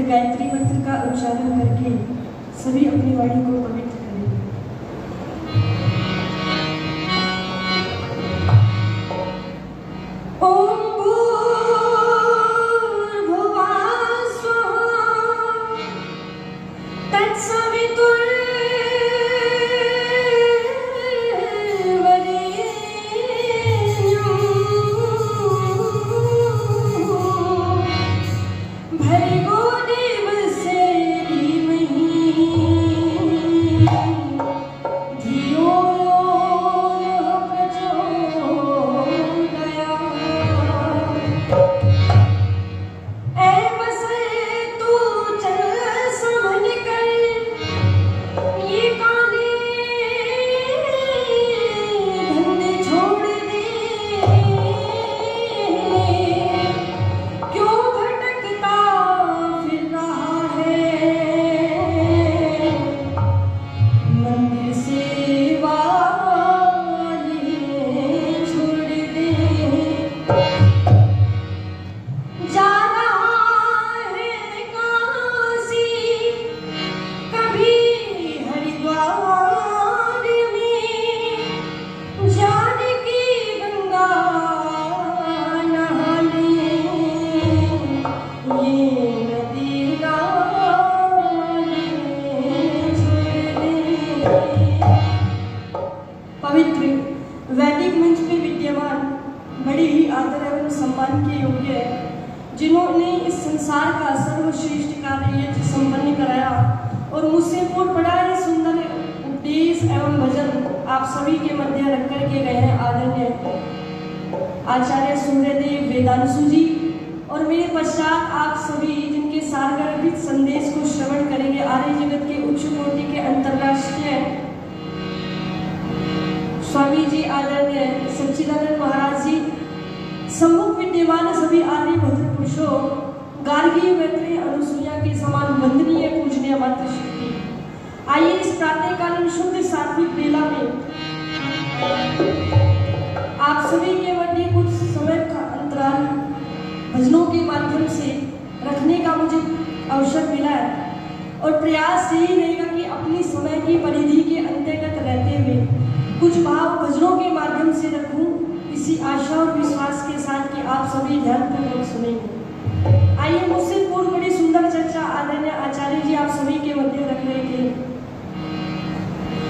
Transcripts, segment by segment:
गायत्री मंत्र का उच्चारण करके सभी अपनी वाणी को पवित्र करें। ओम भूर्भुवः स्वः तत्सवितुर्वरेण्यं भर्गो देवस्य धीमहि धियो यो नः प्रचोदयात्। ऐसे तू चल समझ कर ये काने धंधे छोड़ दे, क्यों भटकता फिर रहा है मंदिर से वाले छोड़ दे। जा रहा है काशी कभी हरिद्वार में, जानकी गंगा नहा ले ये नदी नाले छोड़ दे। पवित्र वैदिक मंच पे विद्यमान बड़े ही आदर एवं सम्मान के योग्य जिन्होंने इस संसार का सर्वश्रेष्ठ कार्य यज्ञ संपन्न कराया और मुझसे पूर्ण बड़ा ही सुंदर उपदेश एवं भजन आप सभी के मध्य रख करके गए हैं आदरणीय आचार्य सूर्यदेव वेदांशु जी, और मेरे पश्चात आप सभी जिनके सारगर्भित संदेश को श्रवण करेंगे आर्य जगत के उच्च कोटि के अंतरराष्ट्रीय स्वामी जी आदरणीय सच्चिदानंद महाराज जी, सम्मुख विद्यमान सभी आर्य भद्र पुरुषों, गार्गी मैत्रेय अनुसुईया के समान वंदनीय पूजनीय मातृशक्ति। आइए इस प्रातःकालीन शुद्ध सात्विक बेला में आप सभी के मध्य कुछ समय का अंतराल भजनों के माध्यम से रखने का मुझे अवसर मिला है, और प्रयास यही रहेगा कि अपनी समय की परिधि के अंतर्गत रहते हुए कुछ भाव भजनों के माध्यम से रखूं, इसी आशा और विश्वास के साथ कि आप सभी ध्यानपूर्वक सुनेंगे। आइए मुझसे पूर्व बड़ी सुंदर चर्चा आदरणीय आचार्य जी आप सभी के मध्य रख रहे थे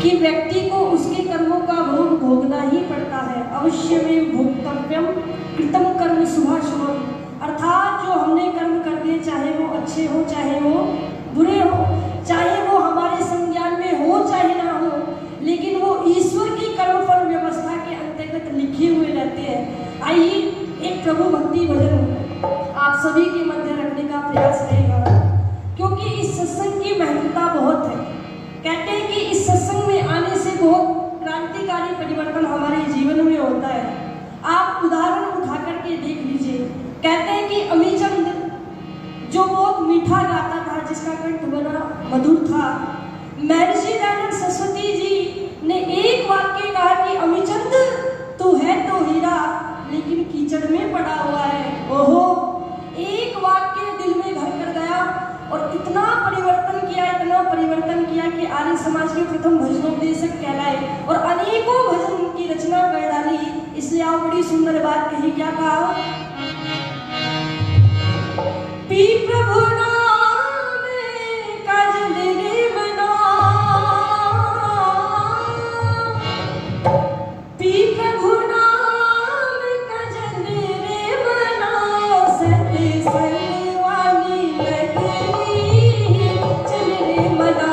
कि व्यक्ति को उसके कर्मों का भोग भोगना ही पड़ता है। अवश्य में भोक्तव्यम कृतम कर्म शुभाशुभम, अर्थात जो हमने कर्म कर दिए, चाहे वो अच्छे हो चाहे वो बुरे हो, चाहे वो हमारे संज्ञान में हो चाहे ना हो, लेकिन वो ईश्वर की कर्मफल व्यवस्था के अंतर्गत लिखे हुए रहते हैं। आइए एक प्रभु भक्ति भजन आप सभी के मध्य रखने का प्रयास रहेगा, क्योंकि इस सत्संग की महत्वता बहुत है। कहते हैं कि इस सत्संग में आने से बहुत क्रांतिकारी परिवर्तन हमारे जीवन में होता है। आप उदाहरण उठा करके देख लीजिए। कहते हैं कि अमीचंद जो बहुत मीठा गाता था, जिसका कंठ बड़ा मधुर था, महर्षि दयानंद सरस्वती जी ने एक वाक्य कहा कि अमीचंद तू है तो हीरा लेकिन कीचड़ में पड़ा हुआ है। ओहो, एक वाक्य दिल में घर कर गया और इतना परिवर्तन किया कि आर्य समाज के प्रथम भजनोपदेशक कहलाए और अनेकों भजन की रचना कर डाली। इसलिए आप बड़ी सुंदर बात कही, क्या कहा? पी प्रभु नाम का जल रे बना, पी प्रभु नाम का जल रे बना, सत्संग वाली नगरी चल रे मना,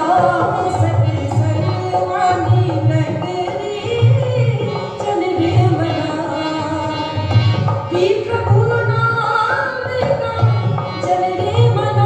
सत्संग वाली नगरी चल रे मना। पी प्रभु नाम का जल रे मना,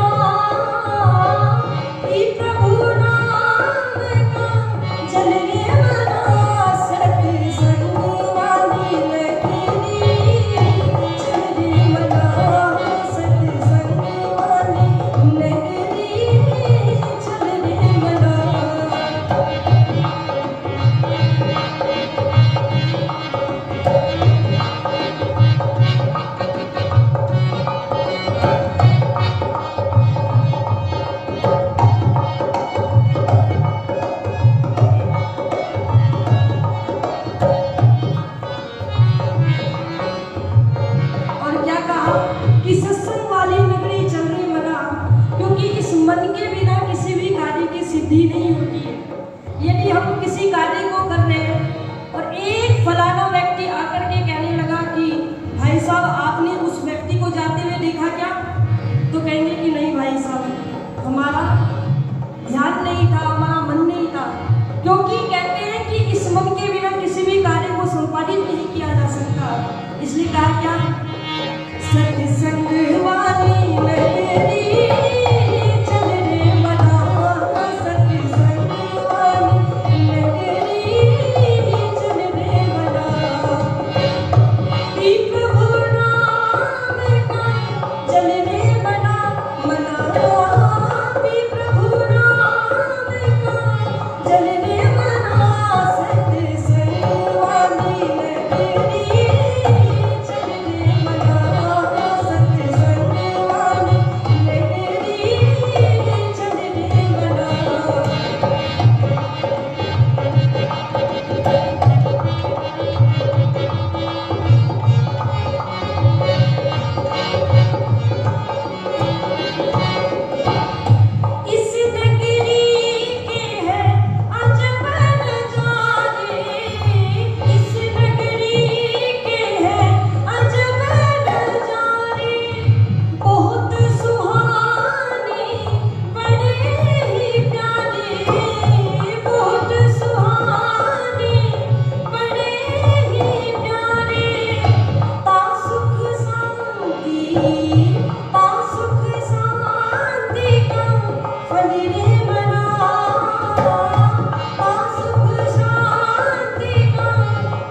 सिद्धि नहीं होती है। यदि हम किसी कार्य को कर रहे हैं और एक फलाना व्यक्ति आकर के कहने लगा कि भाई साहब आपने उस व्यक्ति को जाते हुए देखा क्या, तो कहेंगे कि नहीं भाई साहब हमारा ध्यान नहीं था, हमारा मन नहीं था, क्योंकि कहते हैं कि इस मन के बिना किसी भी कार्य को संपादित नहीं किया जा सकता। इसलिए कहा क्या, सत्संग वाली नगरी चल रे मना, सत्संग वाली नगरी चल रे मना, प्रभु नाम का चल रे मना मना, प्रभु नाम का चल रे मना, सत्संग वाली नगरी चल रे मना, सत्संग वाली नगरी चल रे मना। इस नगरी के है अजब नजारे, इस नगरी के है अजब नजारे, बहुत सुहाने बड़े ही प्यारे, बहुत सुहाने बड़े ही प्यारे, पासुख शांति का फल रे मना, पासुख शांति का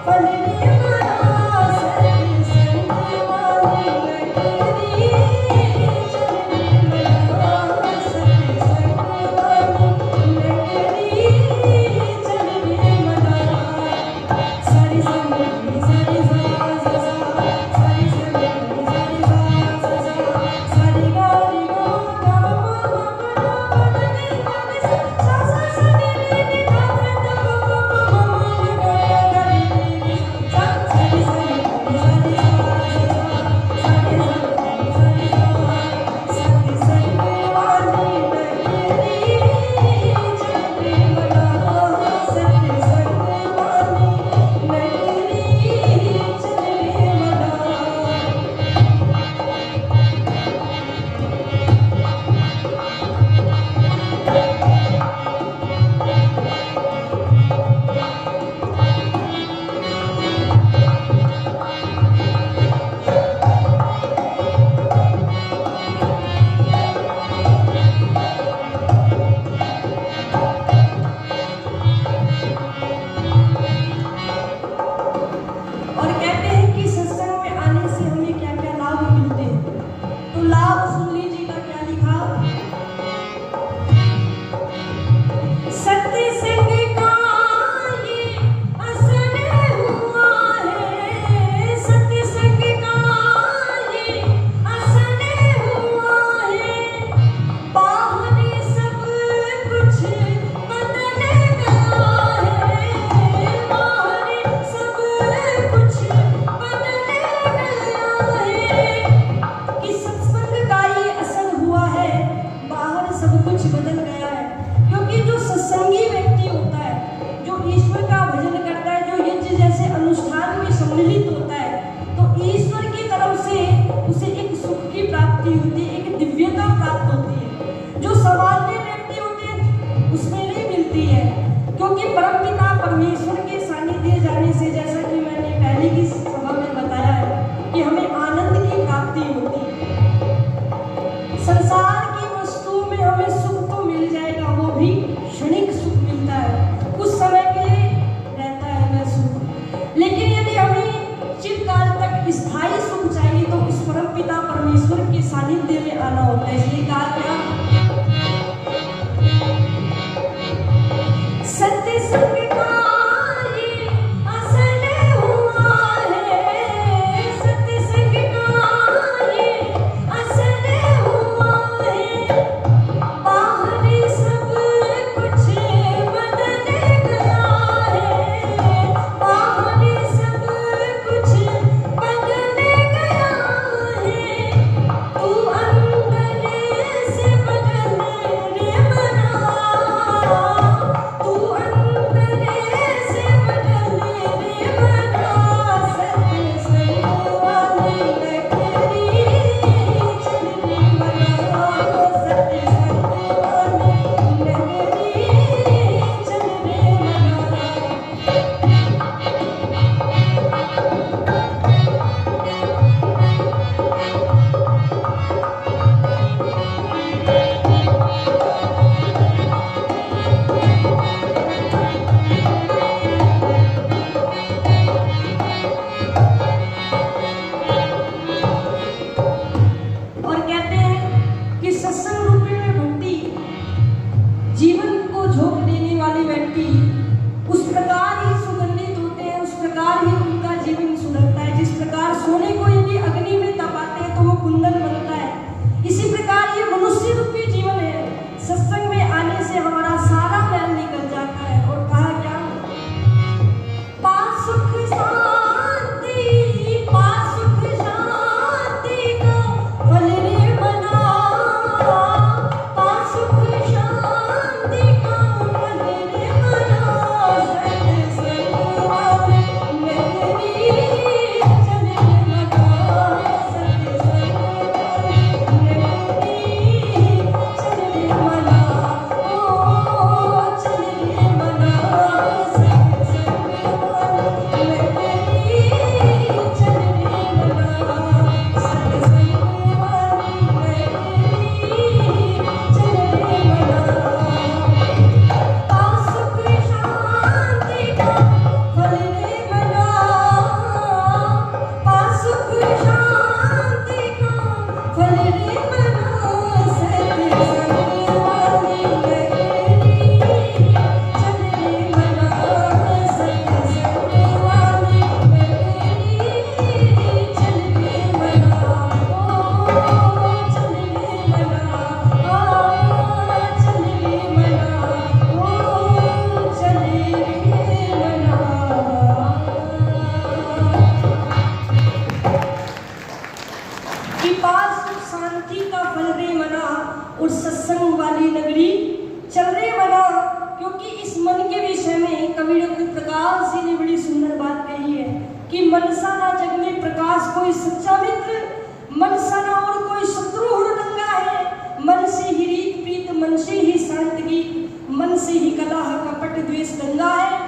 फल रे मना, सत्संग वाली नगरी चल रे मना, सत्संग वाली नगरी चल रे मना। सारी संगति सारी सा सा सा, सारी संगति सारी सा सा सा, सारी गारी गो गा मा मा मा मा नी गा नी सा सा सा नी नी नी गा गा गा मा मा मा गा गा गा नी नी सा, सारी संगति सारी सा सा सा, सारी संगति सारी सा, सत्संग वाली नगरी चल रे मना, सत्संग वाली नगरी चल रे मना। और कहते हैं कि सत्संग में आने से हमें क्या क्या लाभ मिलते हैं, तो लाभ सुन लीजिएगा क्या लिखा, सत्संग का ये असर हुआ है, सत्संग का ये असर हुआ है, बाहर सब कुछ बदल गया है, बाहर सब कुछ बदल गया है, कि सत्संग का ये असर हुआ है, बाहर सब कुछ बदल गया है। क्योंकि जो सत्संगी व्यक्ति होता है, जो ईश्वर का भजन करता है, जो यज्ञ जैसे अनुष्ठान में सम्मिलित होता है, तो ईश्वर की तरफ से उसे एक सुख की प्राप्ति होती है, एक दिव्यता प्राप्त होती है, जो सामान्य व्यक्ति होते हैं उसमें नहीं मिलती है। क्योंकि परमपिता परमेश्वर के सानिध्य जाने से, जैसा कि मैंने पहले की सभा में बताया है, कि हमें आनंद की प्राप्ति होती है। संसार की वस्तुओं में हमें सुख तो मिल जाएगा, वो भी क्षणिक सुख मिलता है, कुछ समय के लिए रहता है वह सुख, लेकिन यदि हमें चिरकाल तक स्थायी सुख चाहिए तो उस परमपिता परमेश्वर के सानिध्य में आना होता है। इसलिए कहा क्या, सत्संग का ये असर हुआ है, सत्संग का ये असर हुआ है, बाहर सब कुछ बदल गया है, बाहर सब कुछ बदल गया है, तू अंदर से सत्संग वाली नगरी चल रे बना। क्योंकि इस मन के विषय में कवि डॉक्टर प्रकाश जी ने बड़ी सुंदर बात कही है कि मन सा ना जग में प्रकाश कोई सच्चा मित्र, मन सा ना और कोई शत्रु हुड़दंगा है। मन से ही रीत प्रीत, मन से ही शांत गीत, मन से ही कलह कपट द्वेष दंगा है।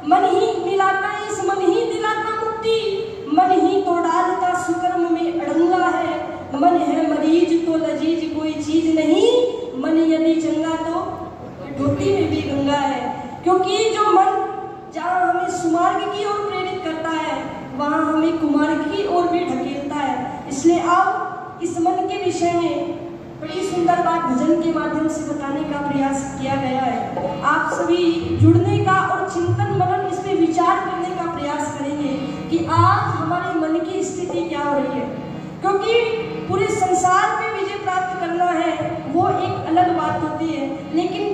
मन ही मिलाता इस, मन ही दिलाता मुक्ति, मन ही तो डालता सुकर्म में अड़ंगा है। मन है मरीज तो लजीज कोई चीज नहीं, मन यदि चंगा तो धोती में भी गंगा है। क्योंकि जो मन जहाँ हमें सुमार्ग की ओर प्रेरित करता है, वहाँ हमें कुमार्ग की ओर भी ढकेलता है। इसलिए आप इस मन के विषय में बड़ी सुंदर बात भजन के माध्यम से बताने का प्रयास किया गया है। आप सभी जुड़ने का और चिंतन मनन इस पे विचार करने का प्रयास करेंगे कि आज हमारे मन की स्थिति क्या हो रही है। क्योंकि पूरे संसार पे विजय प्राप्त करना है वो एक अलग बात होती है, लेकिन